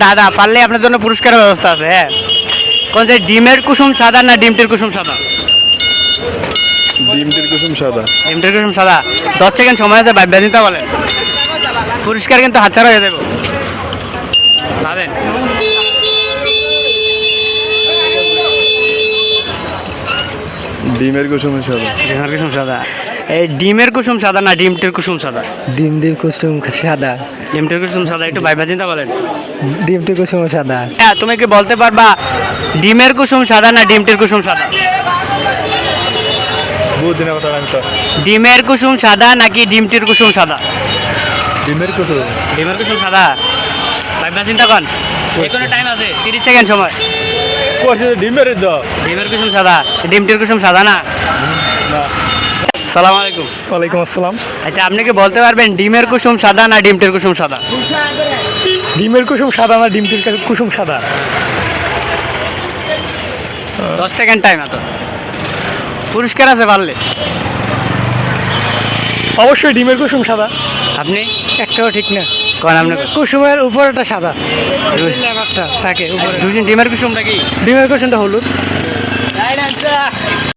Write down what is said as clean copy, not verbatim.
দাদা, পারলে আপনার জন্য পুরস্কারের ব্যবস্থা আছে। হ্যাঁ, কোন যে ডিমের কুসুম সাদা না ডিমটির কুসুম সাদা? ডিমটির কুসুম সাদা। ডিমটির কুসুম সাদা। 10 সেকেন্ড সময় আছে, ভাই বেদিনটা বলেন। পুরস্কার কিন্তু হাতছাড়া হয়ে যাবে। ভাবেন। ডিমের কুসুম সাদা। ডিমের কুসুম সাদা। এই ডিমের কুসুম সাদা না ডিমটির কুসুম সাদা? ডিমটির কুসুম সাদা। ডিমটির কুসুম সাদা। একটু ভাই বেদিনটা বলেন। ডিমটির কুসুম সাদা। হ্যাঁ, তুমি কি বলতে পারবা ডিমের কুসুম সাদা না ডিমটির কুসুম সাদা? বুঝি না কথা আমি তো। ডিমের কুসুম সাদা নাকি ডিমটির কুসুম সাদা? ডিমের কুসুম। ডিমের কুসুম সাদা। ভাইবা চিন্তা কর, এখনো টাইম আছে, 30 সেকেন্ড সময়। কইছে ডিমের দাও। ডিমের কুসুম সাদা, ডিমটির কুসুম সাদা না? সালাম আলাইকুম। ওয়ালাইকুম আসসালাম। আচ্ছা, আপনি কি বলতে পারবেন ডিমের কুসুম সাদা না ডিমটির কুসুম সাদা? ডিমের কুসুম সাদা না ডিমটির কুসুম সাদা? 10 সেকেন্ড টাইম আছে, পুরস্কার আছে পারলে। অবশ্যই ডিমের কুসুম সাদা। আপনি একটাও ঠিক না। কোন আপনি? কুসুমের উপরটা সাদা, লেবারটা থাকে উপরে। ডিমের কুসুমটা কি? ডিমের কুসুমটা হলুদ।